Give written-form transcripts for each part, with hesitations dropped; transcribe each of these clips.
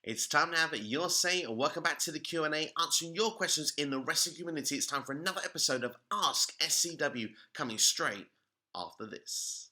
It's time to have your say. Welcome back to the Q&A, answering your questions in the wrestling community. It's time for another episode of Ask SCW, coming straight after this.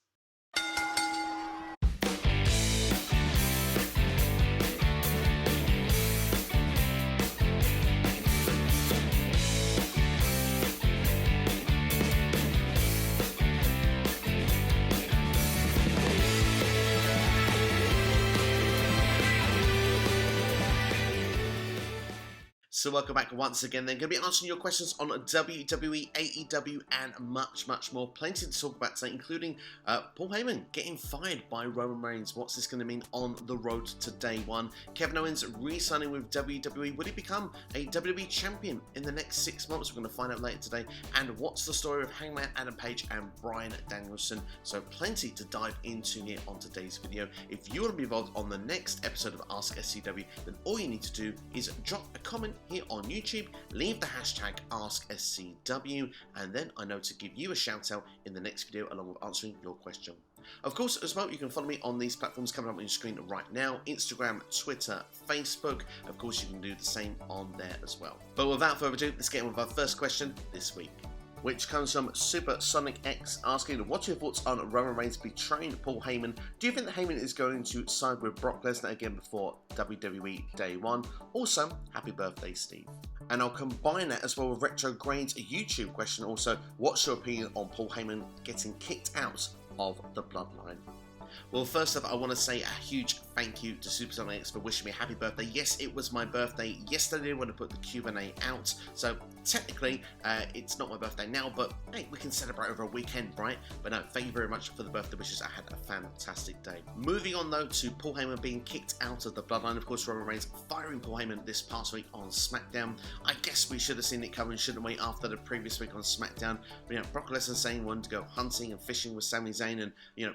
So welcome back once again. They're going to be answering your questions on WWE, AEW, and much more. Plenty to talk about today, including Paul Heyman getting fired by Roman Reigns. What's this going to mean on the road to day one? Kevin Owens re-signing with WWE. Will he become a WWE champion in the next 6 months? We're going to find out later today. And what's the story of Hangman Adam Page and Bryan Danielson? So plenty to dive into here on today's video. If you want to be involved on the next episode of Ask SCW, then all you need to do is drop a comment here on YouTube, leave the hashtag AskSCW, and then I know to give you a shout out in the next video along with answering your question. Of course, as well, you can follow me on these platforms coming up on your screen right now: Instagram, Twitter, Facebook. Of course, you can do the same on there as well. But without further ado, let's get on with our first question this week, which comes from Super Sonic X asking, what's your thoughts on Roman Reigns betraying Paul Heyman? Do you think that Heyman is going to side with Brock Lesnar again before WWE Day 1? Also, happy birthday, Steve. And I'll combine that as well with Retrograde's YouTube question also, what's your opinion on Paul Heyman getting kicked out of the Bloodline? Well, first off, I want to say a huge thank you to Super Sonic X for wishing me a happy birthday. Yes, it was my birthday yesterday when I put the Q&A out, so technically it's not my birthday now, but hey, we can celebrate over a weekend, right? But no, thank you very much for the birthday wishes. I had a fantastic day. Moving on though to Paul Heyman being kicked out of the Bloodline. Of course, Roman Reigns firing Paul Heyman this past week on SmackDown. I guess we should have seen it coming, shouldn't we, after the previous week on SmackDown? But, Brock Lesnar saying he wanted to go hunting and fishing with Sami Zayn, and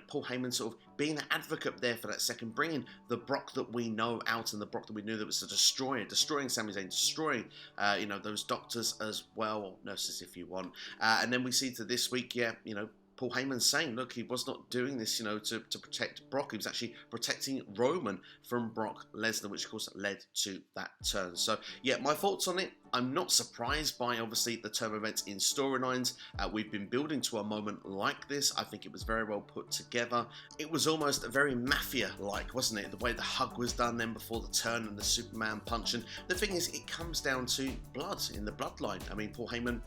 Paul Heyman sort of being the advocate there for that second, bringing the Brock that we know out, and the Brock that we knew that was a destroyer, destroying Sami Zayn, destroying, those doctors as well, or nurses if you want. And then we see to this week, Paul Heyman saying, look, he was not doing this, to protect Brock. He was actually protecting Roman from Brock Lesnar, which of course led to that turn. So, yeah, my thoughts on it. I'm not surprised by, obviously, the turn of events in storylines. We've been building to a moment like this. I think it was very well put together. It was almost very Mafia-like, wasn't it? The way the hug was done then before the turn and the Superman punch. And the thing is, it comes down to blood in the bloodline. I mean, Paul Heyman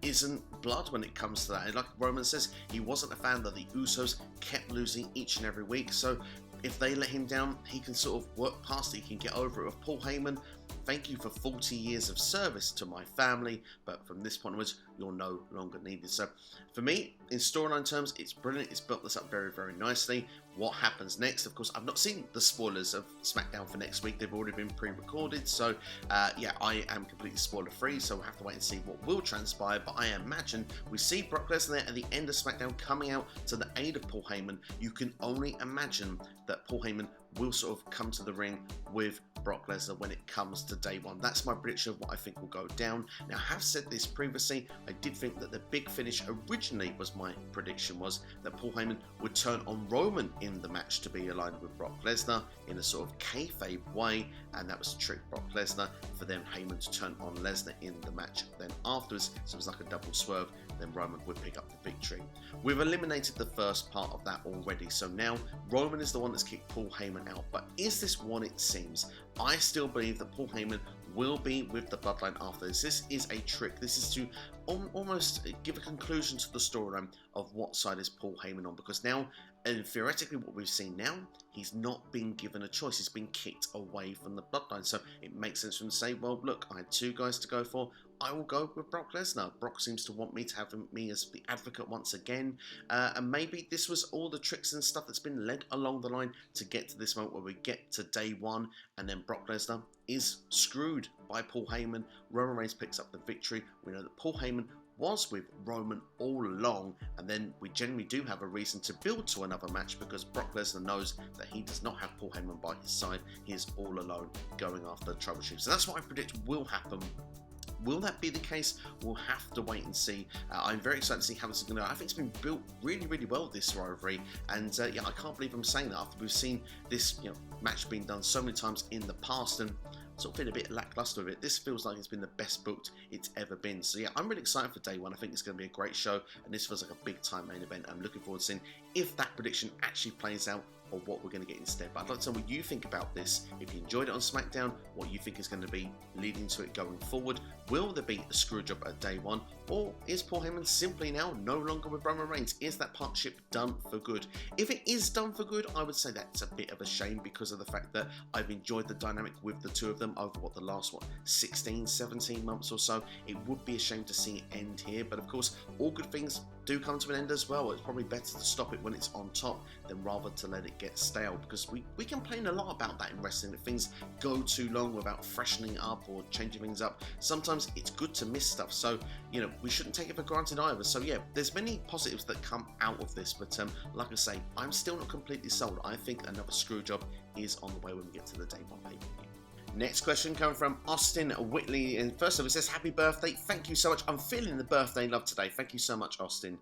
isn't blood when it comes to that. And like Roman says, he wasn't a fan that the Usos kept losing each and every week. So if they let him down, he can sort of work past it. He can get over it. With Paul Heyman, thank you for 40 years of service to my family, but from this point onwards, you're no longer needed. So for me, in storyline terms, it's brilliant. It's built this up very, very nicely. What happens next? Of course, I've not seen the spoilers of SmackDown for next week. They've already been pre-recorded. So I am completely spoiler-free, so we'll have to wait and see what will transpire. But I imagine we see Brock Lesnar at the end of SmackDown coming out to the aid of Paul Heyman. You can only imagine that Paul Heyman will sort of come to the ring with Brock Lesnar when it comes to day one. That's my prediction of what I think will go down. Now, I have said this previously. I did think that the big finish originally was my prediction was that Paul Heyman would turn on Roman in the match to be aligned with Brock Lesnar in a sort of kayfabe way, and that was to trick Brock Lesnar for then Heyman to turn on Lesnar in the match then afterwards. So it was like a double swerve, then Roman would pick up the victory. We've eliminated the first part of that already, so now Roman is the one that's kicked Paul Heyman out. But is this what it seems? I still believe that Paul Heyman will be with the Bloodline after this. This is a trick. This is to almost give a conclusion to the storyline of what side is Paul Heyman on, because now, and theoretically what we've seen now, he's not been given a choice. He's been kicked away from the Bloodline. So it makes sense for him to say, well, look, I had two guys to go for. I will go with Brock Lesnar. Brock seems to want me to have me as the advocate once again. And maybe this was all the tricks and stuff that's been led along the line to get to this moment where we get to day one, and then Brock Lesnar is screwed by Paul Heyman. Roman Reigns picks up the victory. We know that Paul Heyman was with Roman all along, and then we generally do have a reason to build to another match because Brock Lesnar knows that he does not have Paul Heyman by his side. He is all alone going after the troubleshoot. So that's what I predict will happen Will that be the case? We'll have to wait and see. I'm very excited to see how this is going to go. I think it's been built really, really well, this rivalry, and yeah, I can't believe I'm saying that after we've seen this match being done so many times in the past, and sort of been a bit lackluster with it. This feels like it's been the best booked it's ever been. So yeah, I'm really excited for day one. I think it's going to be a great show, and this feels like a big time main event. I'm looking forward to seeing if that prediction actually plays out, or what we're going to get instead. But I'd like to know what you think about this. If you enjoyed it on SmackDown, what you think is going to be leading to it going forward. Will there be a screw job at day one, or is Paul Heyman simply now no longer with Roman Reigns? Is that partnership done for good? If it is done for good, I would say that's a bit of a shame, because of the fact that I've enjoyed the dynamic with the two of them over the last 16, 17 months or so. It would be a shame to see it end here, but of course all good things do come to an end as well. It's probably better to stop it when it's on top than rather to let it get stale, because we complain a lot about that in wrestling, that things go too long without freshening up or changing things up. Sometimes it's good to miss stuff, so we shouldn't take it for granted either. So yeah, there's many positives that come out of this, but like I say, I'm still not completely sold. I think another screw job is on the way when we get to the day one pay-per-view. Next question coming from Austin Whitley, and first off it says, happy birthday, thank you so much. I'm feeling the birthday love today. Thank you so much, Austin.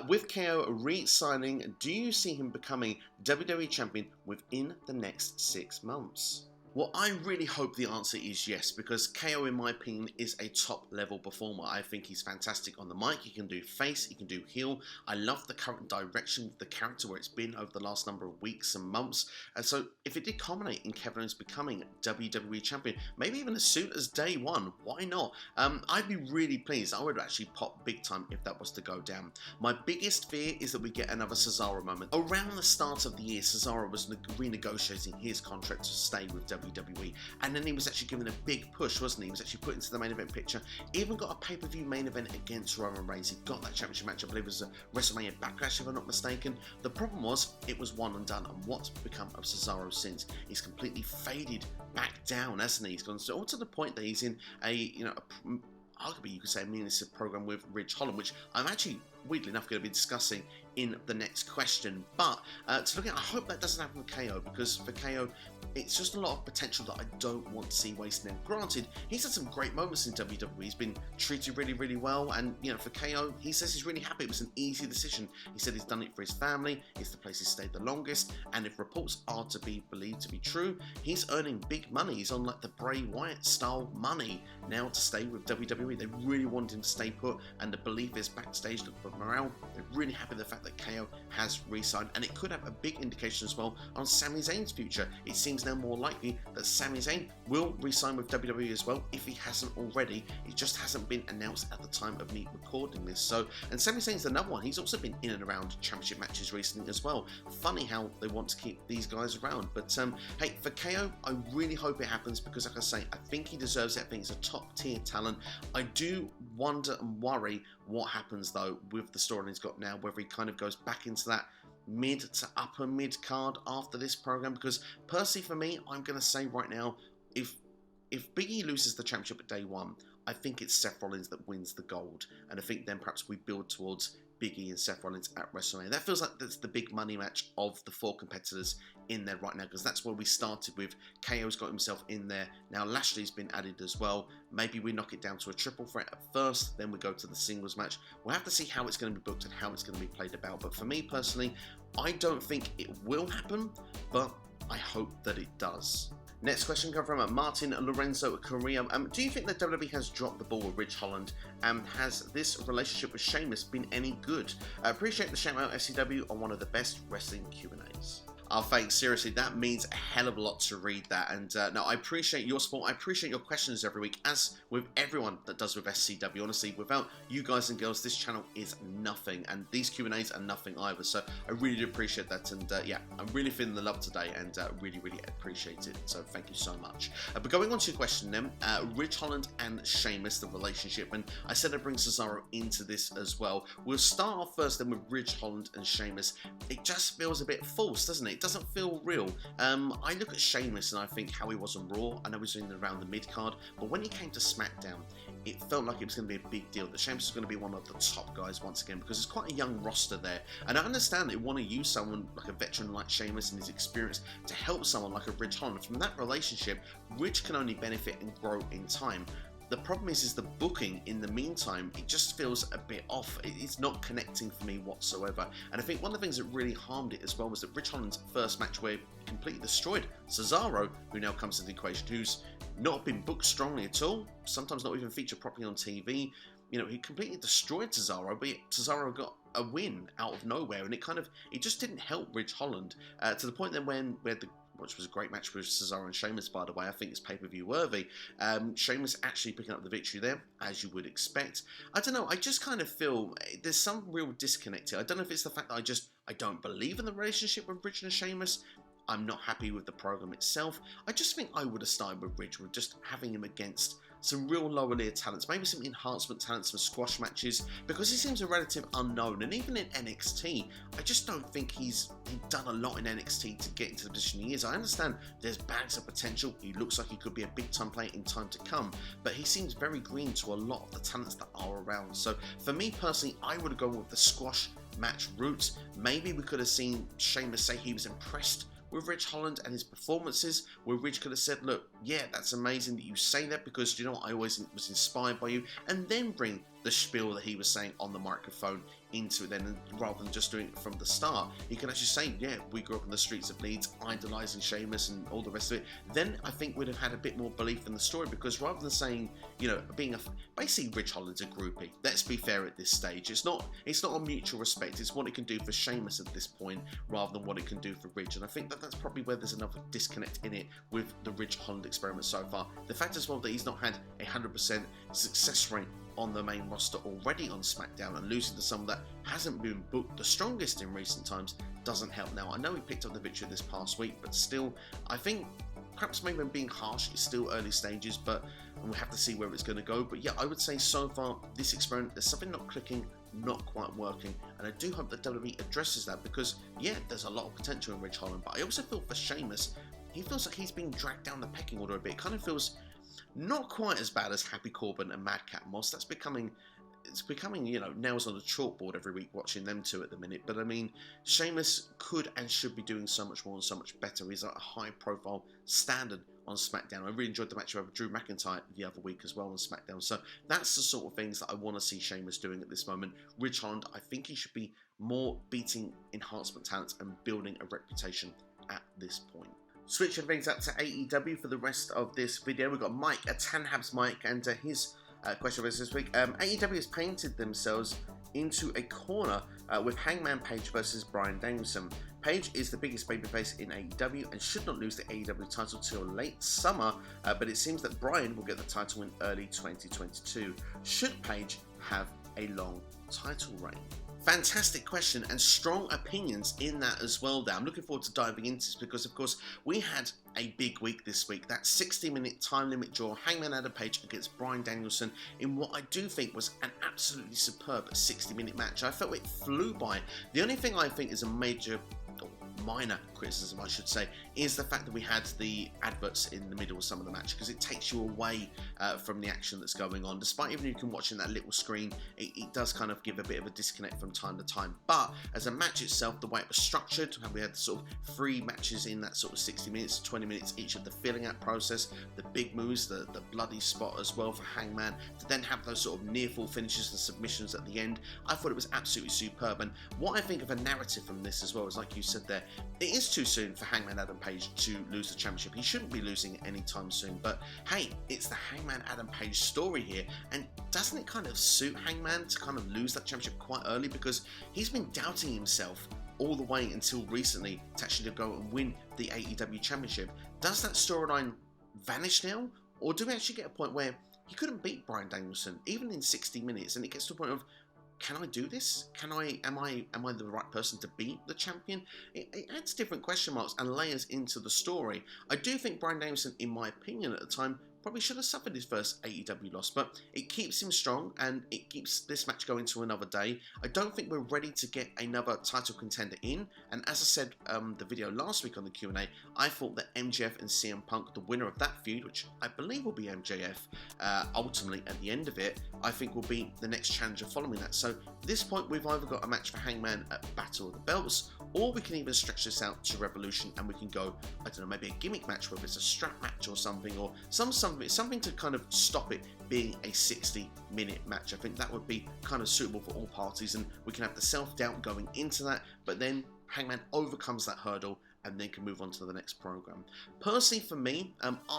With KO re-signing, do you see him becoming WWE champion within the next 6 months? Well, I really hope the answer is yes, because KO, in my opinion, is a top-level performer. I think he's fantastic on the mic. He can do face, he can do heel. I love the current direction of the character where it's been over the last number of weeks and months. And so, if it did culminate in Kevin Owens becoming WWE champion, maybe even as soon as day one, why not? I'd be really pleased. I would actually pop big time if that was to go down. My biggest fear is that we get another Cesaro moment. Around the start of the year, Cesaro was renegotiating his contract to stay with WWE, and then he was actually given a big push, wasn't he? He was actually put into the main event picture, even got a pay-per-view main event against Roman Reigns. He got that championship match, I believe it was a WrestleMania Backlash if I'm not mistaken. The problem was, it was one and done, and what's become of Cesaro since? He's completely faded back down, hasn't he? He's gone all to the point that he's in arguably you could say a meaningless program with Ridge Holland, which I'm actually, weirdly enough, going to be discussing in the next question. But to look at, I hope that doesn't happen with KO, because for KO, it's just a lot of potential that I don't want to see wasted. Now, granted, he's had some great moments in WWE. He's been treated really, really well, and for KO, he says he's really happy. It was an easy decision. He said he's done it for his family. It's the place he's stayed the longest, and if reports are to be believed to be true, he's earning big money. He's on like the Bray Wyatt style money now to stay with WWE. They really want him to stay put, and the belief is backstage that for morale, they're really happy with the fact that KO has re-signed, and it could have a big indication as well on Sami Zayn's future. It seems now more likely that Sami Zayn will re-sign with WWE as well, if he hasn't already. It just hasn't been announced at the time of me recording this. So, and Sami Zayn's another one. He's also been in and around championship matches recently as well. Funny how they want to keep these guys around. But hey, for KO, I really hope it happens, because like I say, I think he deserves it. I think he's a top tier talent. I do wonder and worry what happens though with the storyline he's got now, whether he kind of goes back into that mid to upper mid card after this program, because personally for me, I'm going to say right now, if Big E loses the championship at day one, I think it's Seth Rollins that wins the gold, and I think then perhaps we build towards Big E and Seth Rollins at WrestleMania. That feels like that's the big money match of the 4 competitors in there right now, because that's where we started with. KO's got himself in there. Now Lashley's been added as well. Maybe we knock it down to a triple threat at first, then we go to the singles match. We'll have to see how it's going to be booked and how it's going to be played about. But for me personally, I don't think it will happen, but I hope that it does. Next question comes from Martin Lorenzo Correa. Do you think that WWE has dropped the ball with Ridge Holland? Has this relationship with Sheamus been any good? I appreciate the shout out, SCW, on one of the best wrestling Q&As. Oh, thanks. Seriously, that means a hell of a lot to read that. And no, I appreciate your support. I appreciate your questions every week, as with everyone that does with SCW. Honestly, without you guys and girls, this channel is nothing, and these Q&As are nothing either. So I really do appreciate that. And yeah, I'm really feeling the love today, and really, really appreciate it. So thank you so much. But going on to your question then, Ridge Holland and Sheamus, the relationship. And I said I'd bring Cesaro into this as well. We'll start off first then with Ridge Holland and Sheamus. It just feels a bit false, doesn't it? It doesn't feel real. I look at Sheamus and I think how he was on Raw. I know he was in around the mid card, but when he came to SmackDown, it felt like it was going to be a big deal. That Sheamus was going to be one of the top guys once again, because it's quite a young roster there. And I understand they want to use someone like a veteran like Sheamus and his experience to help someone like a Ridge Holland. From that relationship, Ridge can only benefit and grow in time. the problem is the booking in the meantime, it just feels a bit off. It's not connecting for me whatsoever. And I think one of the things that really harmed it as well was that Rich Holland's first match where he completely destroyed Cesaro, who now comes into the equation, who's not been booked strongly at all, sometimes not even featured properly on TV. You know, he completely destroyed Cesaro, but Cesaro got a win out of nowhere, and it just didn't help Rich Holland to the point then when we had which was a great match with Cesaro and Sheamus, by the way. I think it's pay-per-view worthy. Sheamus actually picking up the victory there, as you would expect. I don't know, I just kind of feel there's some real disconnect here. I don't know if it's the fact that I don't believe in the relationship with Rich and Sheamus. I'm not happy with the program itself. I just think I would have started with Rich, with just having him against some real lower tier talents, maybe some enhancement talents, some squash matches, because he seems a relative unknown. And even in NXT, I just don't think he's done a lot in NXT to get into the position he is. I understand there's bags of potential. He looks like he could be a big time player in time to come, but he seems very green to a lot of the talents that are around. So for me personally, I would have gone with the squash match route. Maybe we could have seen Sheamus say he was impressed with Rich Holland and his performances, where Rich could have said, look, yeah, that's amazing that you say that, because you know what, I always was inspired by you, and then bring the spiel that he was saying on the microphone into it then, and rather than just doing it from the start, he can actually say, yeah, we grew up in the streets of Leeds, idolising Sheamus and all the rest of it. Then I think we'd have had a bit more belief in the story, because rather than saying, you know, basically Rich Holland's a groupie. Let's be fair at this stage. It's not a mutual respect. It's what it can do for Sheamus at this point, rather than what it can do for Rich. And I think that's probably where there's another disconnect in it with the Rich Holland experiment so far. The fact as well that he's not had a 100% success rate on the main roster already on SmackDown, and losing to someone that hasn't been booked the strongest in recent times doesn't help. Now, I know he picked up the victory this past week, but still, I think perhaps maybe I'm being harsh, it's still early stages, but we'll have to see where it's going to go. But yeah, I would say so far, this experiment, there's something not clicking, not quite working, and I do hope that WWE addresses that, because yeah, there's a lot of potential in Rich Holland, but I also feel for Sheamus, he feels like he's being dragged down the pecking order a bit. It kind of feels not quite as bad as Happy Corbin and Madcap Moss. It's becoming, you know, nails on the chalkboard every week watching them two at the minute. But I mean, Sheamus could and should be doing so much more and so much better. He's at a high profile standard on SmackDown. I really enjoyed the match with Drew McIntyre the other week as well on SmackDown. So that's the sort of things that I want to see Sheamus doing at this moment. Rich Holland, I think he should be more beating enhancement talents and building a reputation at this point. Switching things up to AEW for the rest of this video, we've got Mike, Tanhab's Mike, and his question was this week. AEW has painted themselves into a corner with Hangman Page versus Bryan Danielson. Page is the biggest babyface in AEW and should not lose the AEW title till late summer, but it seems that Bryan will get the title in early 2022. Should Page have a long title reign? Fantastic question, and strong opinions in that as well there. I'm looking forward to diving into this, because of course we had a big week this week. That 60-minute time limit draw, Hangman Adam Page against Bryan Danielson, in what I do think was an absolutely superb 60-minute match. I felt it flew by. The only thing I think is a minor criticism, I should say, is the fact that we had the adverts in the middle of some of the match, because it takes you away from the action that's going on. Despite even you can watch in that little screen, it does kind of give a bit of a disconnect from time to time. But as a match itself, the way it was structured, and we had sort of 3 matches in that sort of 60 minutes, 20 minutes each of the filling out process, the big moves, the bloody spot as well for Hangman, to then have those sort of near fall finishes and submissions at the end. I thought it was absolutely superb. And what I think of a narrative from this as well is, like you said there, it is too soon for Hangman Adam Page to lose the championship. He shouldn't be losing it anytime soon, but hey, it's the Hangman Adam Page story here, and doesn't it kind of suit Hangman to kind of lose that championship quite early, because he's been doubting himself all the way until recently to actually go and win the AEW championship. Does that storyline vanish now, or do we actually get a point where he couldn't beat Bryan Danielson even in 60 minutes, and it gets to a point of, can I do this? Am I the right person to beat the champion? It adds different question marks and layers into the story. I do think Bryan Danielson, in my opinion at the time, probably should have suffered his first AEW loss, but it keeps him strong and it keeps this match going to another day. I don't think we're ready to get another title contender in, and as I said the video last week on the Q&A, I thought that MJF and CM Punk, the winner of that feud, which I believe will be MJF, ultimately at the end of it, I think will be the next challenger following that. So at this point, we've either got a match for Hangman at Battle of the Belts, or we can even stretch this out to Revolution and we can go, I don't know, maybe a gimmick match, whether it's a strap match or something, or some something to kind of stop it being a 60-minute match. I think that would be kind of suitable for all parties, and we can have the self-doubt going into that, but then Hangman overcomes that hurdle and then can move on to the next program. Personally, for me,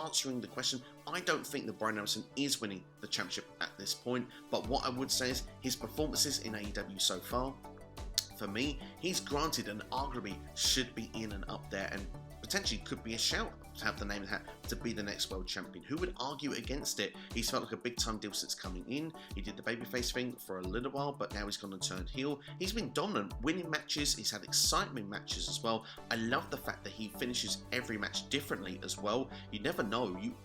answering the question, I don't think that Bryan Danielson is winning the championship at this point, but what I would say is his performances in AEW so far, for me, he's granted and arguably should be in and up there, and potentially could be a shout to have the name in the hat to be the next world champion. Who would argue against it? He's felt like a big time deal since coming in. He did the babyface thing for a little while, but now he's gone and turned heel. He's been dominant, winning matches. He's had exciting matches as well. I love the fact that he finishes every match differently as well. You never know. You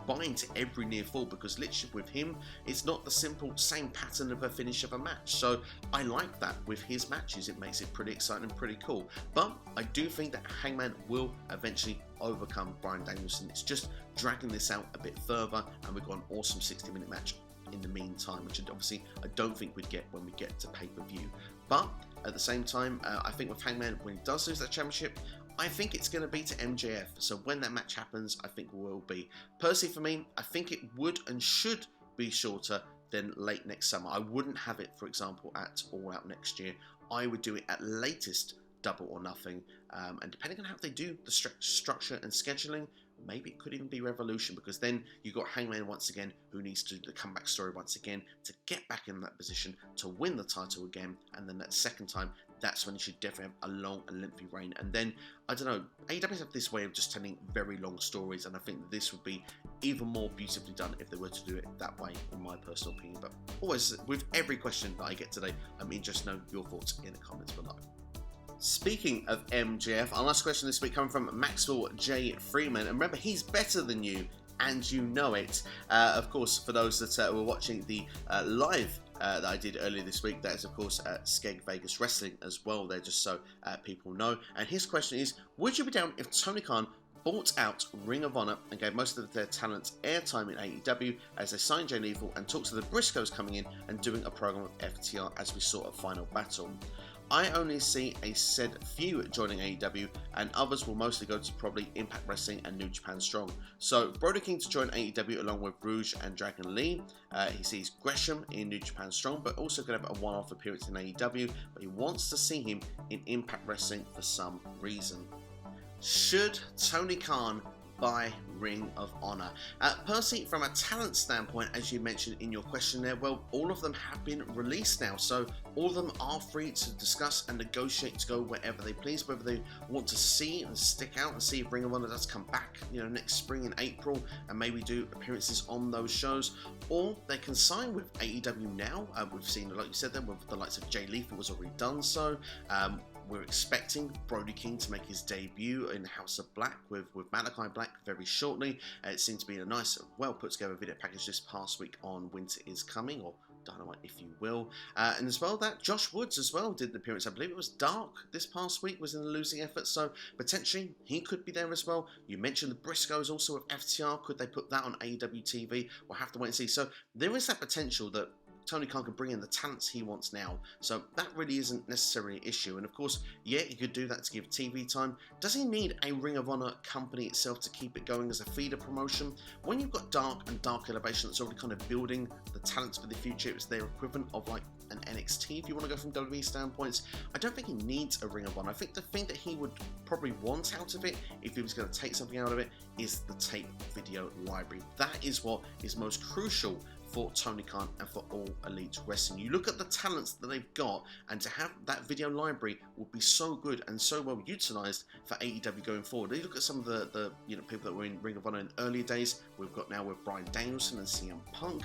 buy into every near fall, because literally with him, it's not the simple same pattern of a finish of a match. So I like that with his matches. It makes it pretty exciting and pretty cool. But I do think that Hangman will eventually overcome Bryan Danielson. It's just dragging this out a bit further, and we've got an awesome 60-minute match in the meantime, which obviously I don't think we'd get when we get to pay-per-view. But at the same time, I think with Hangman, when he does lose that championship, I think it's going to be to MJF. So when that match happens, I think it will be. Personally, for me, I think it would and should be shorter than late next summer. I wouldn't have it, for example, at All Out next year. I would do it at latest Double or Nothing, and depending on how they do the structure and scheduling, maybe it could even be Revolution, because then you've got Hangman once again, who needs to do the comeback story once again to get back in that position to win the title again, and then that second time, that's when he should definitely have a long and lengthy reign. And then, I don't know, AEW have this way of just telling very long stories, and I think that this would be even more beautifully done if they were to do it that way, in my personal opinion. But always, with every question that I get today, I'm interested to know your thoughts in the comments below. Speaking of MJF, our last question this week coming from Maxwell J. Freeman. And remember, he's better than you, and you know it. Of course, for those that were watching the live that I did earlier this week, that is, of course, Skeg Vegas Wrestling as well there, just so people know. And his question is, would you be down if Tony Khan bought out Ring of Honor and gave most of their talents airtime in AEW as they signed Jay Lethal and talked to the Briscoes coming in and doing a program with FTR as we saw a final battle? I only see a said few joining AEW, and others will mostly go to probably Impact Wrestling and New Japan Strong. So Brody King to join AEW along with Rouge and Dragon Lee. He sees Gresham in New Japan Strong, but also going to have a one-off appearance in AEW, but he wants to see him in Impact Wrestling for some reason. Should Tony Khan buy Ring of Honor? Personally, from a talent standpoint, as you mentioned in your question there, well, all of them have been released now, so all of them are free to discuss and negotiate to go wherever they please, whether they want to see and stick out and see if Ring of Honor does come back, next spring in April, and maybe do appearances on those shows, or they can sign with AEW now. We've seen, like you said, there with the likes of Jay Lethal was already done so. We're expecting Brody King to make his debut in House of Black with Malachi Black very shortly. It seemed to be a nice, well put together video package this past week on Winter is Coming, or Dynamite if you will. And as well, that Josh Woods as well did an appearance. I believe it was Dark this past week, was in the losing effort, so potentially he could be there as well. You mentioned the Briscoes also with FTR. Could they put that on AEW TV? We'll have to wait and see. So there is that potential that Tony Khan can bring in the talents he wants now, so that really isn't necessarily an issue. And of course, yeah, he could do that to give TV time. Does he need a Ring of Honor company itself to keep it going as a feeder promotion? When you've got Dark and Dark Elevation that's already kind of building the talents for the future, it's their equivalent of like an NXT if you want to go from WWE standpoints. I don't think he needs a Ring of Honor. I think the thing that he would probably want out of it, if he was going to take something out of it, is the tape video library. That is what is most crucial for Tony Khan and for All Elite Wrestling. You look at the talents that they've got, and to have that video library would be so good and so well utilized for AEW going forward. You look at some of the people that were in Ring of Honor in earlier days. We've got now with Bryan Danielson and CM Punk.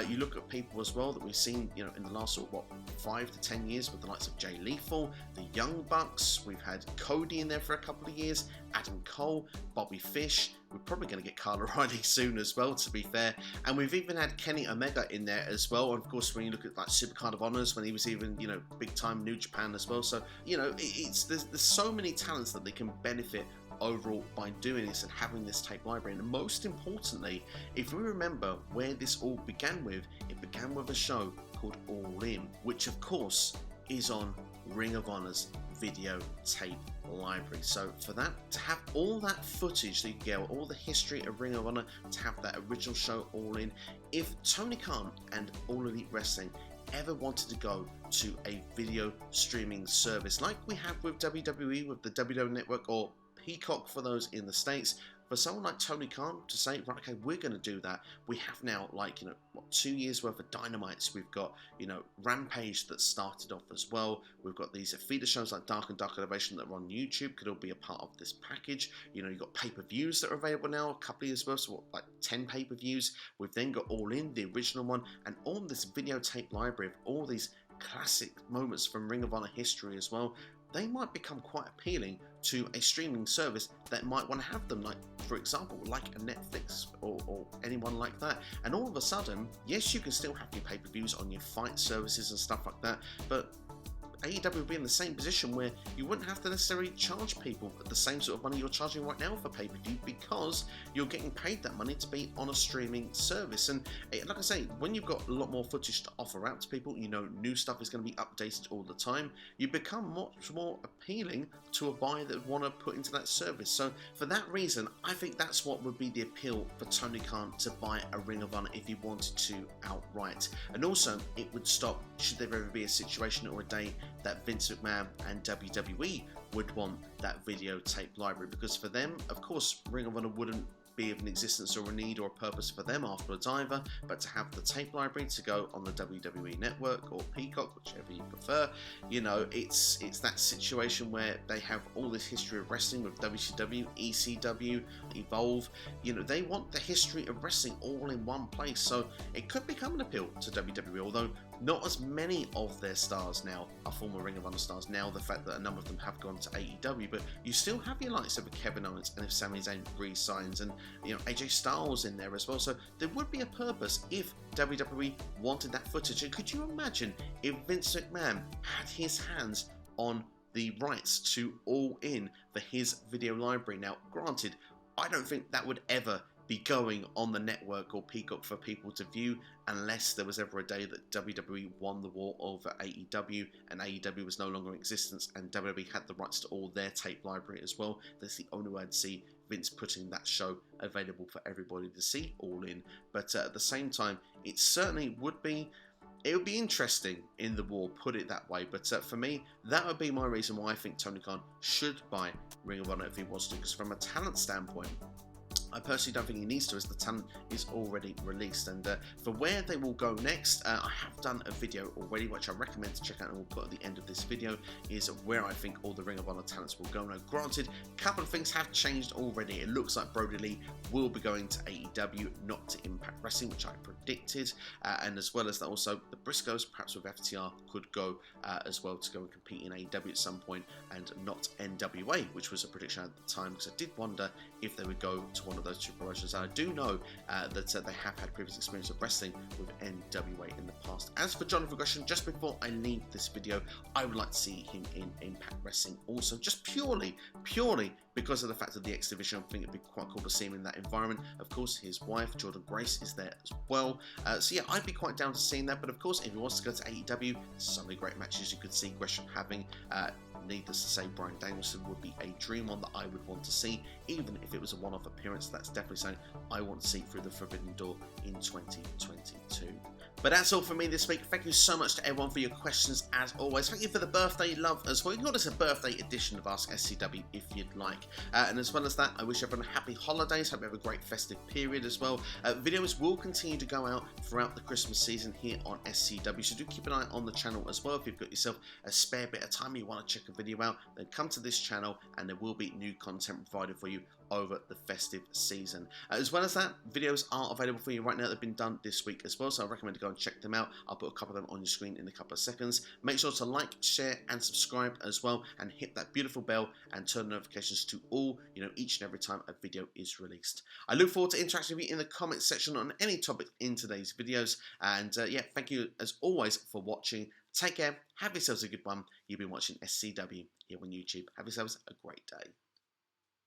You look at people as well that we've seen, in the last sort of 5 to 10 years with the likes of Jay Lethal, the Young Bucks. We've had Cody in there for a couple of years, Adam Cole, Bobby Fish. We're probably going to get Kyle O'Reilly soon as well, to be fair. And we've even had Kenny Omega in there as well. And of course, when you look at like Supercard of Honors, when he was even, big time New Japan as well. So, there's so many talents that they can benefit overall by doing this and having this tape library. And most importantly, if we remember where this all began with, it began with a show called All In, which of course is on Ring of Honor's video tape library. So for that, to have all that footage that you get, all the history of Ring of Honor, to have that original show all in, if Tony Khan and All Elite Wrestling ever wanted to go to a video streaming service like we have with WWE, with the WWE Network, or Peacock for those in the States, for someone like Tony Khan to say, right, okay, we're going to do that. We have now, like, 2 years worth of Dynamites. We've got, Rampage that started off as well. We've got these feeder shows like Dark and Dark Elevation that are on YouTube, could all be a part of this package. You've got pay-per-views that are available now, a couple of years worth, so like 10 pay-per-views. We've then got All In, the original one, and all this videotape library of all these classic moments from Ring of Honor history as well. They might become quite appealing to a streaming service that might want to have them, like, for example, like a Netflix or anyone like that. And all of a sudden, yes, you can still have your pay-per-views on your fight services and stuff like that, but AEW would be in the same position where you wouldn't have to necessarily charge people the same sort of money you're charging right now for pay-per-view, because you're getting paid that money to be on a streaming service. And like I say, when you've got a lot more footage to offer out to people, new stuff is going to be updated all the time, you become much more appealing to a buyer that would want to put into that service. So for that reason, I think that's what would be the appeal for Tony Khan to buy a Ring of Honor if he wanted to outright. And also, it would stop, should there ever be a situation or a day that Vince McMahon and WWE would want that videotape library, because for them, of course, Ring of Honor wouldn't be of an existence or a need or a purpose for them afterwards either, but to have the tape library to go on the WWE Network or Peacock, whichever you prefer, it's that situation where they have all this history of wrestling with WCW, ECW, Evolve. They want the history of wrestling all in one place, so it could become an appeal to WWE, although not as many of their stars now are former Ring of Honor stars, now the fact that a number of them have gone to AEW, but you still have your likes of Kevin Owens, and if Sami Zayn re-signs, and AJ Styles in there as well, so there would be a purpose if WWE wanted that footage. And could you imagine if Vince McMahon had his hands on the rights to All In for his video library? Now, granted, I don't think that would ever be going on the network or Peacock for people to view, unless there was ever a day that WWE won the war over AEW and AEW was no longer in existence and WWE had the rights to all their tape library as well. That's the only way I'd see Vince putting that show available for everybody to see, All In. But at the same time, it certainly would be, it would be interesting in the war, put it that way. But for me, that would be my reason why I think Tony Khan should buy Ring of Honor if he wants to, because from a talent standpoint, I personally don't think he needs to, as the talent is already released. And for where they will go next, I have done a video already, which I recommend to check out, and we'll put at the end of this video, is where I think all the Ring of Honor talents will go. Now, granted, a couple of things have changed already. It looks like Brody Lee will be going to AEW, not to Impact Wrestling, which I predicted, and as well as that, also the Briscoes, perhaps with FTR, could go as well to go and compete in AEW at some point, and not NWA, which was a prediction at the time, because I did wonder if they would go to one of those two promotions. And I do know that they have had previous experience of wrestling with NWA in the past. As for Jonathan Gresham, just before I leave this video, I would like to see him in Impact Wrestling also, just purely because of the fact of the X Division. I think it'd be quite cool to see him in that environment. Of course, his wife, Jordan Grace, is there as well. So yeah, I'd be quite down to seeing that. But of course, if he wants to go to AEW, so many great matches you could see Gresham having. Needless to say, Bryan Danielson would be a dream one that I would want to see, even if it was a one-off appearance. That's definitely something I want to see through the Forbidden Door in 2022. But that's all from me this week. Thank you so much to everyone for your questions, as always. Thank you for the birthday love as well. You can call this a birthday edition of AskSCW if you'd like. And as well as that, I wish everyone happy holidays. Hope you have a great festive period as well. Videos will continue to go out throughout the Christmas season here on SCW, so do keep an eye on the channel as well. If you've got yourself a spare bit of time and you want to check a video out, then come to this channel and there will be new content provided for you over the festive season. As well as that, videos are available for you right now. They've been done this week as well, so I recommend to go and check them out. I'll put a couple of them on your screen in a couple of seconds. Make sure to like, share and subscribe as well, and hit that beautiful bell and turn notifications to all, each and every time a video is released. I look forward to interacting with you in the comments section on any topic in today's videos. And yeah, thank you as always for watching. Take care, have yourselves a good one. You've been watching SCW here on YouTube. Have yourselves a great day.